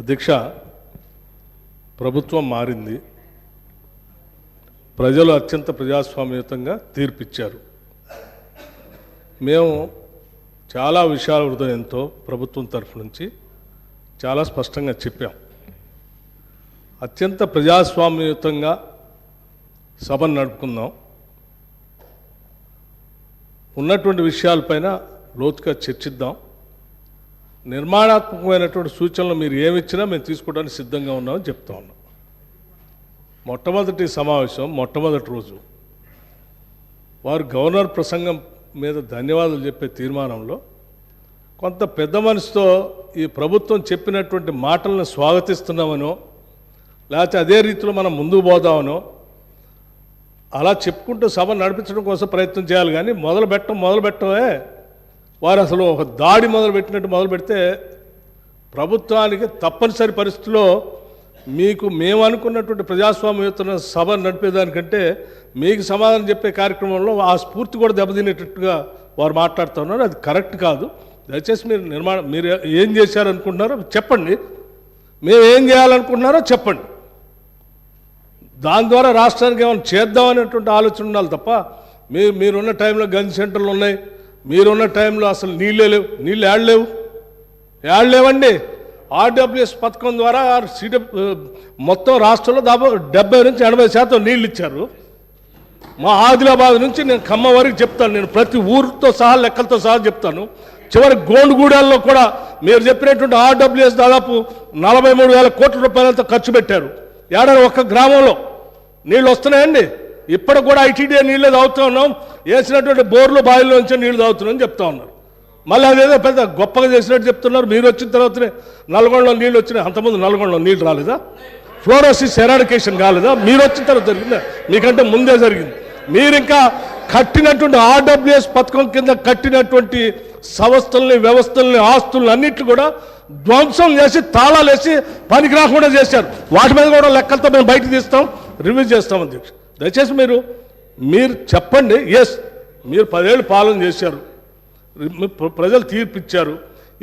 అధ్యక్ష, ప్రభుత్వం మారింది. ప్రజలు అత్యంత ప్రజాస్వామ్యయుతంగా తీర్పిచ్చారు. మేము చాలా విషయాల హృదయంతో ప్రభుత్వం తరఫు నుంచి చాలా స్పష్టంగా చెప్పాం. అత్యంత ప్రజాస్వామ్యయుతంగా సభను నడుపుకుందాం, ఉన్నటువంటి విషయాలపైన లోతుగా చర్చిద్దాం, నిర్మాణాత్మకమైనటువంటి సూచనలు మీరు ఏమిచ్చినా మేము తీసుకోవడానికి సిద్ధంగా ఉన్నామని చెప్తా ఉన్నాం. మొట్టమొదటి సమావేశం మొట్టమొదటి రోజు వారు గవర్నర్ ప్రసంగం మీద ధన్యవాదాలు చెప్పే తీర్మానంలో కొంత పెద్ద మనసుతో ఈ ప్రభుత్వం చెప్పినటువంటి మాటలను స్వాగతిస్తున్నామనో లేకపోతే అదే రీతిలో మనం ముందుకు పోదామనో అలా చెప్పుకుంటూ సభ నడిపించడం కోసం ప్రయత్నం చేయాలి. కానీ మొదలు పెట్టమే వారు అసలు ఒక దాడి మొదలుపెట్టినట్టు మొదలు పెడితే ప్రభుత్వానికి తప్పనిసరి పరిస్థితుల్లో మీకు మేము అనుకున్నటువంటి ప్రజాస్వామ్యయుత సభ నడిపేదానికంటే మీకు సమాధానం చెప్పే కార్యక్రమంలో ఆ స్ఫూర్తి కూడా దెబ్బతినేటట్టుగా వారు మాట్లాడుతున్నారు. అది కరెక్ట్ కాదు. దయచేసి మీరు ఏం చేశారనుకుంటున్నారో చెప్పండి, మేము ఏం చేయాలనుకుంటున్నారో చెప్పండి. దాని ద్వారా రాష్ట్రానికి ఏమైనా చేద్దామనేటువంటి ఆలోచన ఉండాలి తప్ప మీరున్న టైంలో గంజి సెంటర్లు ఉన్నాయి, మీరున్న టైంలో అసలు నీళ్ళే లేవు. నీళ్ళు ఏడలేవండి. ఆర్డబ్ల్యూఎస్ పథకం ద్వారా మొత్తం రాష్ట్రంలో దాదాపు 70 నుంచి 80% నీళ్ళు ఇచ్చారు. మా ఆదిలాబాద్ నుంచి నేను ఖమ్మం వరకు చెప్తాను. నేను ప్రతి ఊరితో సహా లెక్కలతో సహా చెప్తాను. చివరి గోండుగూడెల్లో కూడా మీరు చెప్పినటువంటి ఆర్డబ్ల్యూఎస్ దాదాపు 43,000 కోట్ల రూపాయలతో ఖర్చు పెట్టారు. ఏడాది ఒక్క గ్రామంలో నీళ్ళు వస్తున్నాయండి. ఇప్పటికి కూడా ఐటీడీ నీళ్ళే తాగుతూ ఉన్నాం. వేసినటువంటి బోర్లు బావిలో నుంచి నీళ్ళు తాగుతున్నామని చెప్తా ఉన్నారు. మళ్ళీ అదేదో పెద్ద గొప్పగా చేసినట్టు చెప్తున్నారు. మీరు వచ్చిన తర్వాతనే నల్గొండలో నీళ్ళు వచ్చినాయి. అంతకుముందు నల్గొండలో నీళ్ళు రాలేదా? ఫ్లోరోసిస్ ఎరాడికేషన్ కాలేదా? మీరు వచ్చిన తర్వాత జరిగిందా? మీకంటే ముందే జరిగింది. మీరు ఇంకా కట్టినటువంటి ఆర్డబ్ల్యూఎస్ పథకం కింద కట్టినటువంటి సంస్థల్ని, వ్యవస్థల్ని, ఆస్తుల్ని అన్నింటినీ కూడా ధ్వంసం చేసి తాళాలు వేసి పనికి రాకుండా చేశారు. వాటి మీద కూడా లెక్కలతో మేము బయటకు తీస్తాం, రివ్యూ చేస్తాం. అధ్యక్ష, దయచేసి మీరు చెప్పండి. ఎస్, మీరు 10 ఏళ్ళు పాలన చేశారు, ప్రజలు తీర్పిచ్చారు.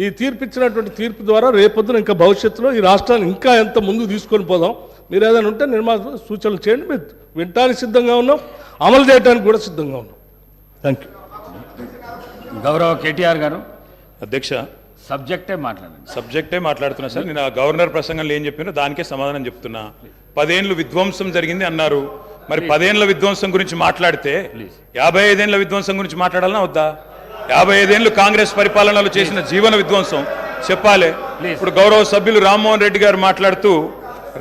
ఈ తీర్పిచ్చినటువంటి తీర్పు ద్వారా రేపొద్దున ఇంకా భవిష్యత్తులో ఈ రాష్ట్రాన్ని ఇంకా ఎంత ముందుకు తీసుకొని పోదాం. మీరు ఏదైనా ఉంటే సూచనలు చేయండి. మీరు వినటానికి సిద్ధంగా ఉన్నాం, అమలు చేయడానికి కూడా సిద్ధంగా ఉన్నాం. Thank you. గౌరవ కేటీఆర్ గారు. అధ్యక్ష, సబ్జెక్టే మాట్లాడుతున్నా సార్. నేను ఆ గవర్నర్ ప్రసంగంలో ఏం చెప్పినో దానికే సమాధానం చెప్తున్నా. 10 ఏళ్ళు విధ్వంసం జరిగింది అన్నారు. మరి 10 ఏళ్ళ విధ్వంసం గురించి మాట్లాడితే 55 ఏళ్ళ విధ్వంసం గురించి మాట్లాడాలన్నా వద్దా? 55 ఏళ్ళు కాంగ్రెస్ పరిపాలనలో చేసిన జీవన విధ్వంసం చెప్పాలి. ఇప్పుడు గౌరవ సభ్యులు రామ్మోహన్ రెడ్డి గారు మాట్లాడుతూ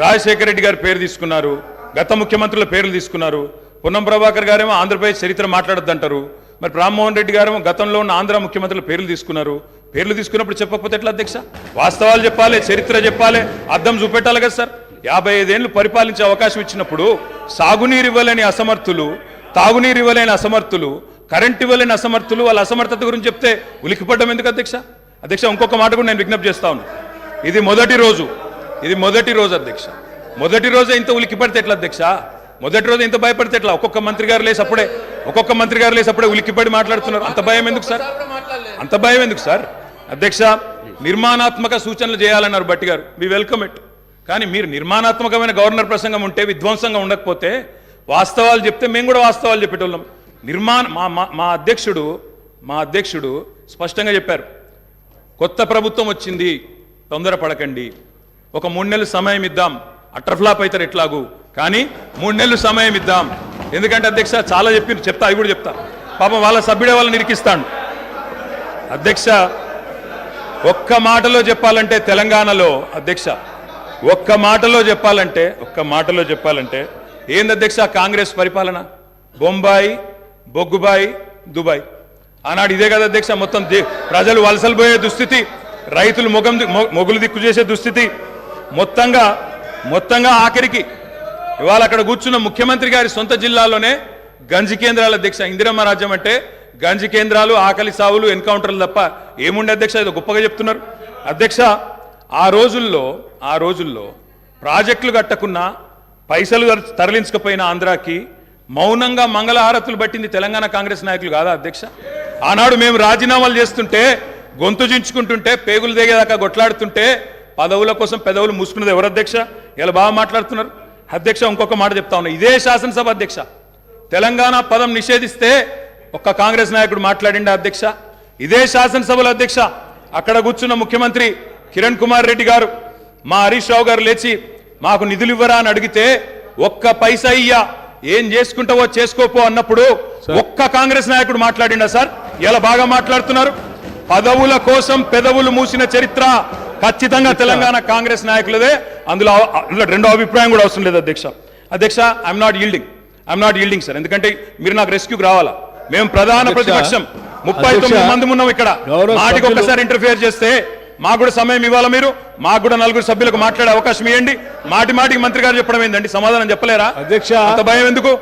రాజశేఖర రెడ్డి గారి పేరు తీసుకున్నారు, గత ముఖ్యమంత్రుల పేర్లు తీసుకున్నారు. పొన్నం ప్రభాకర్ గారేమో ఆంధ్రప్రదేశ్ చరిత్ర మాట్లాడొద్దంటారు. మరి రామ్మోహన్ రెడ్డి గారేమో గతంలో ఉన్న ఆంధ్ర ముఖ్యమంత్రుల పేర్లు తీసుకున్నారు. పేర్లు తీసుకున్నప్పుడు చెప్పకపోతే ఎట్లా అధ్యక్ష? వాస్తవాలు చెప్పాలి, చరిత్ర చెప్పాలి, అద్దం చూపెట్టాలి కదా సార్. 55 ఏళ్ళు పరిపాలించే అవకాశం ఇచ్చినప్పుడు సాగునీరు ఇవ్వలేని అసమర్థులు, తాగునీరు ఇవ్వలేని అసమర్థులు, కరెంట్ ఇవ్వలేని అసమర్థులు, వాళ్ళ అసమర్థత గురించి చెప్తే ఉలికిపడ్డం ఎందుకు అధ్యక్ష? అధ్యక్ష, ఇంకొక మాట కూడా నేను విజ్ఞప్తి చేస్తా ఉన్నాను. ఇది మొదటి రోజు అధ్యక్ష. మొదటి రోజే ఇంత ఉలికిపడితే ఎట్లా అధ్యక్ష? మొదటి రోజు ఇంత భయపడితే ఎట్లా? ఒక్కొక్క మంత్రి గారు లేసి అప్పుడే ఉలికిపడి మాట్లాడుతున్నారు. అంత భయం ఎందుకు సార్? అధ్యక్ష, నిర్మాణాత్మక సూచనలు చేయాలన్నారు భట్టి గారు. We welcome it. కానీ మీరు నిర్మాణాత్మకమైన గవర్నర్ ప్రసంగం ఉంటే, విధ్వంసంగా ఉండకపోతే వాస్తవాలు చెప్తే మేము కూడా వాస్తవాలు చెప్పేటోళ్ళం. మా అధ్యక్షుడు స్పష్టంగా చెప్పారు, కొత్త ప్రభుత్వం వచ్చింది, తొందరపడకండి, ఒక 3 నెలలు సమయం ఇద్దాం, అట్రఫ్లాప్ అవుతారు ఎట్లాగూ, కానీ 3 నెలలు సమయం ఇద్దాం. ఎందుకంటే అధ్యక్ష చాలా చెప్తా, అవి కూడా చెప్తా. పాపం వాళ్ళ సభ్యుడే వాళ్ళని నిరికిస్తాడు. అధ్యక్ష, ఒక్క మాటలో చెప్పాలంటే తెలంగాణలో అధ్యక్ష, ఒక్క మాటలో చెప్పాలంటే ఏంది అధ్యక్ష కాంగ్రెస్ పరిపాలన? బొంబాయి, బొగ్గుబాయి, దుబాయ్. ఆనాడు ఇదే కదా అధ్యక్ష. మొత్తం ప్రజలు వలసలు పోయే దుస్థితి, రైతులు మొగులు దిక్కు చేసే దుస్థితి, మొత్తంగా ఆఖరికి ఇవాళ అక్కడ కూర్చున్న ముఖ్యమంత్రి గారి సొంత జిల్లాలోనే గంజి కేంద్రాల అధ్యక్ష. ఇందిరమ్మ రాజ్యం అంటే గంజి కేంద్రాలు, ఆకలి సావులు, ఎన్కౌంటర్లు తప్ప ఏముండే అధ్యక్ష? ఇది గొప్పగా చెప్తున్నారు అధ్యక్ష. ఆ రోజుల్లో ప్రాజెక్టులు కట్టకున్నా, పైసలు తరలించకపోయిన ఆంధ్రాకి మౌనంగా మంగళహారతులు పట్టింది తెలంగాణ కాంగ్రెస్ నాయకులు కాదా అధ్యక్ష? ఆనాడు మేము రాజీనామాలు చేస్తుంటే, గొంతు చించుకుంటుంటే, పేగులు దిగేదాకా కొట్లాడుతుంటే పదవుల కోసం పెదవులు మూసుకున్నది ఎవరు అధ్యక్ష? ఇలా బాగా మాట్లాడుతున్నారు అధ్యక్ష. ఇంకొక మాట చెప్తా ఉన్నా, ఇదే శాసనసభ అధ్యక్ష తెలంగాణ పదం నిషేధిస్తే ఒక్క కాంగ్రెస్ నాయకుడు మాట్లాడిండా అధ్యక్ష? ఇదే శాసనసభలో అధ్యక్ష అక్కడ కూర్చున్న ముఖ్యమంత్రి కిరణ్ కుమార్ రెడ్డి గారు మా హరీష్ రావు గారు లేచి మాకు నిధులు ఇవ్వరా అని అడిగితే ఒక్క పైసా ఇయ్యా, ఏం చేసుకుంటావో చేసుకోపో అన్నప్పుడు ఒక్క కాంగ్రెస్ నాయకుడు మాట్లాడిండా సార్? ఇలా బాగా మాట్లాడుతున్నారు. పదవుల కోసం పెదవులు మూసిన చరిత్ర ఖచ్చితంగా తెలంగాణ కాంగ్రెస్ నాయకులదే. అందులో రెండో అభిప్రాయం కూడా అవసరం లేదు అధ్యక్ష. అధ్యక్ష, ఐఎమ్ నాట్ ఈల్డింగ్ సార్. ఎందుకంటే మీరు నాకు రెస్క్యూకి రావాలా. మేము ప్రధాన ప్రతిపక్షం 39 మంది ఉన్నాం ఇక్కడ. మాటికి ఒక్కసారి ఇంటర్ఫియర్ చేస్తే మాకు కూడా సమయం ఇవ్వాలా. మీరు మాకు కూడా 4 సభ్యులకు మాట్లాడే అవకాశం ఇవ్వండి. మాటికి మంత్రి గారు చెప్పడం ఏంటండి? సమాధానం చెప్పలేరా అధ్యక్ష? అంత భయం ఎందుకు?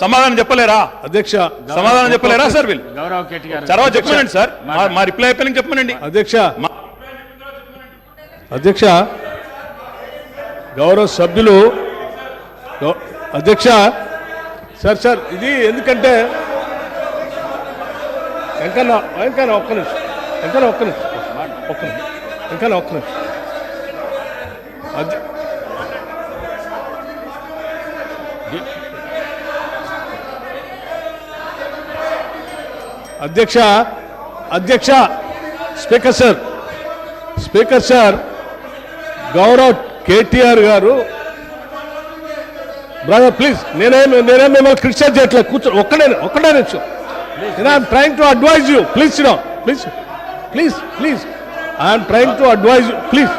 సమాధానం చెప్పలేరా అధ్యక్ష? సమాధానం చెప్పలేరా సార్? వీళ్ళు గౌరవ కేటీఆర్ తర్వాత చెప్పమనండి సార్. మా రిప్లై అయిపోయిన చెప్పమనండి అధ్యక్ష. గౌరవ సభ్యులు అధ్యక్ష సార్ ఇది ఎందుకంటే వెంకన్న ఒక్క నిమిషం అధ్యక్ష స్పీకర్ సార్ గౌరవ్ కేటీఆర్ గారు బ్రదర్ ప్లీజ్, నేనేం మిమ్మల్ని క్రిటిసైజ్ చేయట్లేదు. కూర్చో, ఒక్కడే నిమిషం. I'm trying to advise you. Please I'm trying to advise you. Please,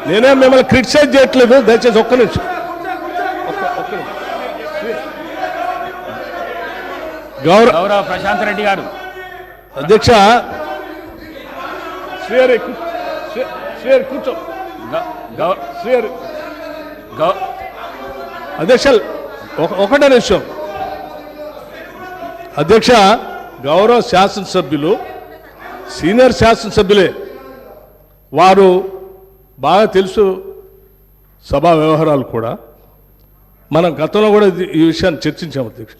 నేనేం మిమ్మల్ని క్రిటిసైజ్ చేయట్లేదు. దయచేసి ఒక్క నిమిషం. గౌరవ ప్రశాంత్ రెడ్డి గారు అధ్యక్ష కూర్చో. అధ్యక్ష ఒకటే నిమిషం. అధ్యక్ష, గౌరవ శాసనసభ్యులు సీనియర్ శాసనసభ్యులే, వారు బాగా తెలుసు సభా వ్యవహారాలు కూడా. మనం గతంలో కూడా ఈ విషయాన్ని చర్చించాము అధ్యక్ష.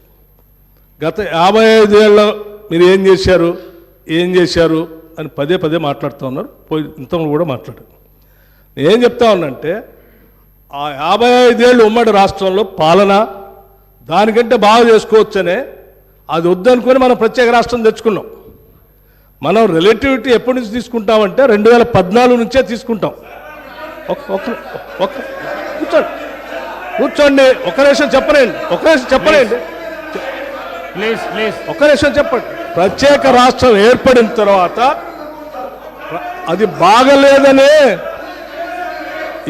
గత 55 ఏళ్ళలో మీరు ఏం చేశారు అని పదే మాట్లాడుతూ ఉన్నారు. ఇంతలో కూడా మాట్లాడారు. నేనేం చెప్తా ఉన్నానంటే, ఆ 55 ఏళ్ళు ఉమ్మడి రాష్ట్రంలో పాలన దానికంటే బాగా చేసుకోవచ్చనే, అది వద్దనుకొని మనం ప్రత్యేక రాష్ట్రం తెచ్చుకున్నాం. మనం రిలేటివిటీ ఎప్పటి నుంచి తీసుకుంటామంటే 2014 నుంచే తీసుకుంటాం. కూర్చోండి. ఒక నిమిషం చెప్పనండి. ఒక్క నిమిషం చెప్పండి. ప్రత్యేక రాష్ట్రం ఏర్పడిన తర్వాత అది బాగలేదని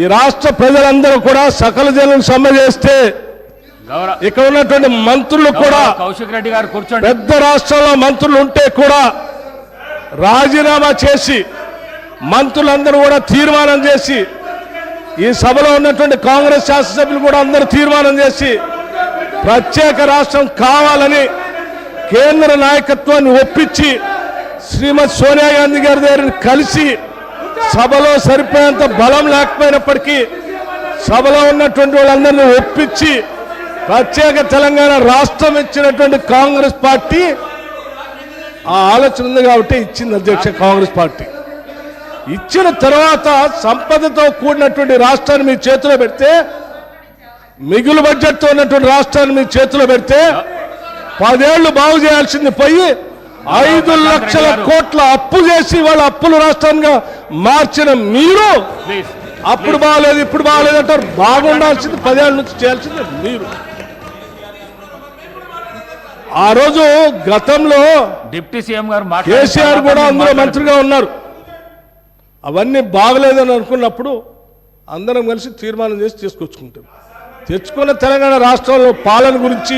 ఈ రాష్ట్ర ప్రజలందరూ కూడా సకల జనం సమ్మె చేస్తే ఇక్కడ ఉన్నటువంటి మంత్రులు కూడా, కౌశిక్ రెడ్డి గారు కూర్చోండి, పెద్ద రాష్ట్రంలో మంత్రులు ఉంటే కూడా రాజీనామా చేసి మంత్రులందరూ కూడా తీర్మానం చేసి, ఈ సభలో ఉన్నటువంటి కాంగ్రెస్ శాసనసభ్యులు కూడా అందరూ తీర్మానం చేసి ప్రత్యేక రాష్ట్రం కావాలని కేంద్ర నాయకత్వాన్ని ఒప్పించి శ్రీమతి సోనియా గాంధీ గారి దగ్గర కలిసి, సభలో సరిపోయేంత బలం లేకపోయినప్పటికీ సభలో ఉన్నటువంటి వాళ్ళందరినీ ఒప్పించి ప్రత్యేక తెలంగాణ రాష్ట్రం ఇచ్చినటువంటి కాంగ్రెస్ పార్టీ ఆ ఆలోచన ఉంది కాబట్టి ఇచ్చింది అధ్యక్ష. కాంగ్రెస్ పార్టీ ఇచ్చిన తర్వాత సంపదతో కూడినటువంటి రాష్ట్రాన్ని మీ చేతిలో పెడితే, మిగులు బడ్జెట్తో ఉన్నటువంటి రాష్ట్రాన్ని మీ చేతిలో పెడితే 10 ఏళ్లు బాగు చేయాల్సింది పోయి 5 లక్షల కోట్ల అప్పు చేసి వాళ్ళ అప్పుల రాష్ట్రంగా మార్చిన మీరు అప్పుడు బాగలేదు ఇప్పుడు బాగలేదు అంటారు. బాగుండాల్సింది 10 ఏళ్ళ నుంచి చేయాల్సింది మీరు. ఆ రోజు గతంలో డిప్యూటీ సీఎం గారు కేసీఆర్ కూడా అందులో మంత్రిగా ఉన్నారు. అవన్నీ బాగలేదని అనుకున్నప్పుడు అందరం కలిసి తీర్మానం చేసి తీసుకొచ్చుకుంటాం. తెచ్చుకున్న తెలంగాణ రాష్ట్రంలో పాలన గురించి,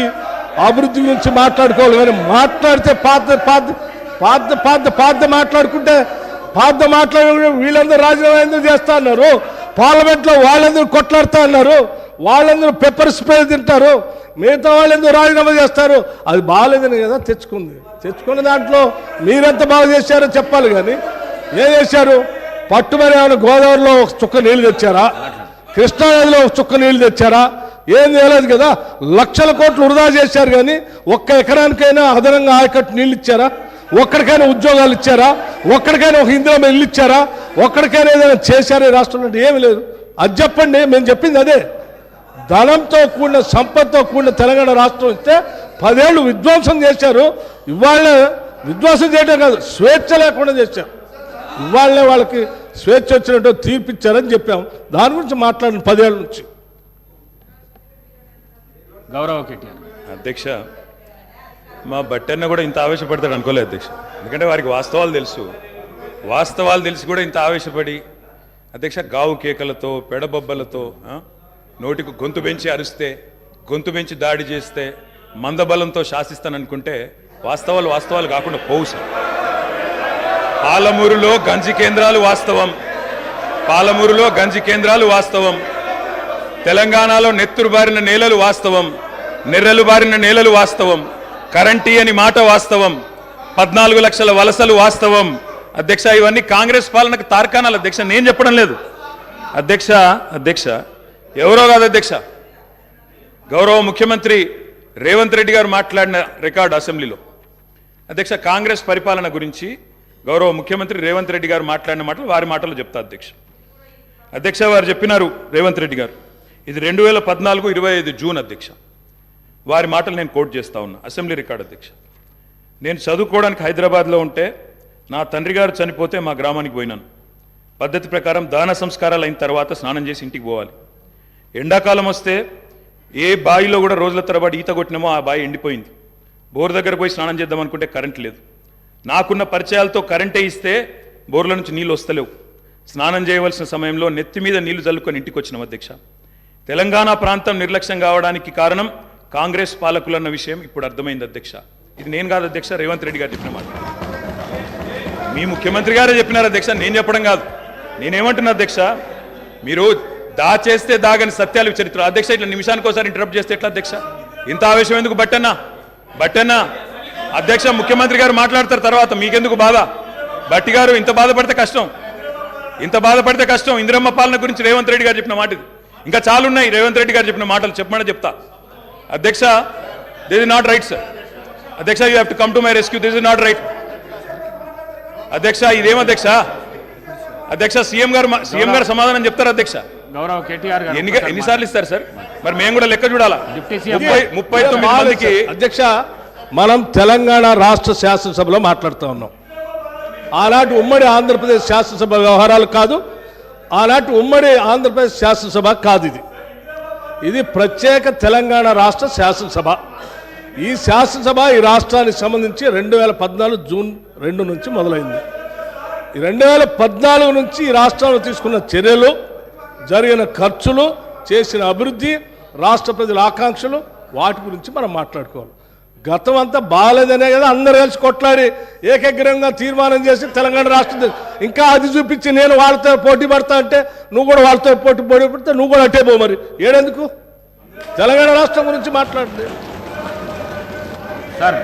అభివృద్ధి గురించి మాట్లాడుకోవాలి. కానీ మాట్లాడితే పాత మాట్లాడుకుంటే వీళ్ళందరూ రాజీనామా ఎందుకు చేస్తా అన్నారు, పార్లమెంట్లో వాళ్ళందరూ కొట్లాడుతా అన్నారు, వాళ్ళందరూ పెప్పర్ స్ప్రే తింటారు, మిగతా వాళ్ళు ఎందుకు రాజీనామా చేస్తారు. అది బాగాలేదని కదా తెచ్చుకున్న దాంట్లో మీరెంత బాగా చేశారో చెప్పాలి. కానీ ఏం చేశారు? పట్టుమని ఏమైనా గోదావరిలో ఒక చుక్క నీళ్లు తెచ్చారా? కృష్ణానదిలో ఒక చుక్క నీళ్లు తెచ్చారా? ఏం చేయలేదు కదా. లక్షల కోట్లు వృధా చేశారు. కానీ ఒక్క ఎకరానికైనా అదనంగా ఆయకట్టు నీళ్ళు ఇచ్చారా? ఒక్కడికైనా ఉద్యోగాలు ఇచ్చారా? ఒక్కడికైనా ఒక ఇందిరా ఇల్లు ఇచ్చారా? ఒక్కడికైనా ఏదైనా చేశారా ఈ రాష్ట్రంలో అంటే ఏమీ లేదు. అది చెప్పండి, మేము చెప్పింది అదే. ధనంతో కూడిన సంపదతో కూడిన తెలంగాణ రాష్ట్రం ఇస్తే 10 ఏళ్ళు విధ్వంసం చేశారు. ఇవాళ విధ్వంసం చేయడం కాదు, స్వేచ్ఛ లేకుండా చేశారు. ఇవాళనే వాళ్ళకి స్వేచ్ఛ వచ్చినట్టు తీర్పిచ్చారని చెప్పాం. దాని గురించి మాట్లాడిన 10 ఏళ్ళ నుంచి. గౌరవ కేటీఆర్. అధ్యక్ష, మా బట్టన్న కూడా ఇంత ఆవేశపడతాడు అనుకోలేదు అధ్యక్ష. ఎందుకంటే వారికి వాస్తవాలు తెలిసి కూడా ఇంత ఆవేశపడి అధ్యక్ష గావు కేకలతో పెడబొబ్బలతో నోటికి గొంతు పెంచి అరిస్తే, గొంతు పెంచి దాడి చేస్తే, మందబలంతో శాసిస్తాననుకుంటే వాస్తవాలు కాకుండా పోవు సార్. పాలమూరులో గంజి కేంద్రాలు వాస్తవం. తెలంగాణలో నెత్తురు బారిన నేలలు వాస్తవం. నెర్రెలు బారిన నేలలు వాస్తవం. కరెంటీ అని మాట వాస్తవం. 14 లక్షల వలసలు వాస్తవం. అధ్యక్ష, ఇవన్నీ కాంగ్రెస్ పాలనకు తార్కాణాలు అధ్యక్ష, నేను చెప్పడం లేదు అధ్యక్ష. ఎవరో కాదు అధ్యక్ష, గౌరవ ముఖ్యమంత్రి రేవంత్ రెడ్డి గారు మాట్లాడిన రికార్డు అసెంబ్లీలో అధ్యక్ష, కాంగ్రెస్ పరిపాలన గురించి గౌరవ ముఖ్యమంత్రి రేవంత్ రెడ్డి గారు మాట్లాడిన మాటలు వారి మాటలు చెప్తా అధ్యక్ష. వారు చెప్పినారు రేవంత్ రెడ్డి గారు, ఇది 2014 25 జూన్ అధ్యక్ష. వారి మాటలు నేను కోట్ చేస్తా ఉన్నా, అసెంబ్లీ రికార్డు అధ్యక్ష. నేను చదువుకోవడానికి హైదరాబాద్లో ఉంటే నా తండ్రి గారు చనిపోతే మా గ్రామానికి పోయినాను. పద్ధతి ప్రకారం దాన సంస్కారాలు అయిన తర్వాత స్నానం చేసి ఇంటికి పోవాలి. ఎండాకాలం వస్తే ఏ బావిలో కూడా రోజుల తరబడి ఈత కొట్టినామో ఆ బావి ఎండిపోయింది. బోర్ దగ్గర పోయి స్నానం చేద్దాం అనుకుంటే కరెంట్ లేదు. నాకున్న పరిచయాలతో కరెంటే ఇస్తే బోర్ల నుంచి నీళ్ళు వస్తలేవు. స్నానం చేయవలసిన సమయంలో నెత్తి మీద నీళ్లు చల్లుకొని ఇంటికి వచ్చినాం అధ్యక్ష. తెలంగాణ ప్రాంతం నిర్లక్ష్యం కావడానికి కారణం కాంగ్రెస్ పాలకులన్న విషయం ఇప్పుడు అర్థమైంది అధ్యక్ష. ఇది నేను కాదు అధ్యక్ష, రేవంత్ రెడ్డి గారు చెప్పిన మాట. మీ ముఖ్యమంత్రి గారే చెప్పినారు అధ్యక్ష, నేను చెప్పడం కాదు. నేనేమంటున్నా అధ్యక్ష, మీరు దాచేస్తే దాగని సత్యాలు చరిత్ర అధ్యక్ష. ఇట్లా నిమిషానికి ఒకసారి ఇంటరప్ట్ చేస్తే ఎట్లా అధ్యక్ష? ఇంత ఆవేశం ఎందుకు? బట్టన్నా అధ్యక్ష, ముఖ్యమంత్రి గారు మాట్లాడతారు తర్వాత, మీకెందుకు బాధ? బట్టి గారు ఇంత బాధపడితే కష్టం. ఇందిరమ్మ పాలన గురించి రేవంత్ రెడ్డి గారు చెప్పిన మాట ఇది. ఇంకా చాలున్నాయి రేవంత్ రెడ్డి గారు చెప్పిన మాటలు, చెప్పమని చెప్తా అధ్యక్ష. This is not right sir. అధ్యక్ష, you have to come to my rescue. This is not right అధ్యక్ష. ఇదేం అధ్యక్ష? సీఎం గారు సమాధానం చెప్తారు అధ్యక్ష. గౌరవ కేటీఆర్ గారు ఎన్నిసార్లు ఇస్తారు సార్? మరి మేము కూడా లెక్క చూడాలా? డిప్యూటీ సీఎం 39 మందికి అధ్యక్ష, మనం తెలంగాణ రాష్ట్ర శాసనసభలో మాట్లాడుతూ ఉన్నాం. ఆనాటి ఉమ్మడి ఆంధ్రప్రదేశ్ శాసనసభ వ్యవహారాలు కాదు, ఆనాటి ఉమ్మడి ఆంధ్రప్రదేశ్ శాసనసభ కాదు. ఇది ప్రత్యేక తెలంగాణ రాష్ట్ర శాసనసభ. ఈ శాసనసభ ఈ రాష్ట్రానికి సంబంధించి 2014 జూన్ 2 నుంచి మొదలైంది. ఈ 2014 నుంచి ఈ రాష్ట్రంలో తీసుకున్న చర్యలు, జరిగిన ఖర్చులు, చేసిన అభివృద్ధి, రాష్ట్ర ప్రజల ఆకాంక్షలు, వాటి గురించి మనం మాట్లాడుకోవాలి. గతం అంతా బాగాలేదనే కదా అందరు కలిసి కొట్లాడి ఏకగ్రీవంగా తీర్మానం చేసి తెలంగాణ రాష్ట్రం ఇంకా అది చూపించి నేను వాళ్ళతో పోటీ పడతా అంటే నువ్వు కూడా వాళ్ళతో పోటీ పడితే నువ్వు కూడా అట్టే పో. మరి ఏడెందుకు తెలంగాణ రాష్ట్రం గురించి మాట్లాడండి సార్.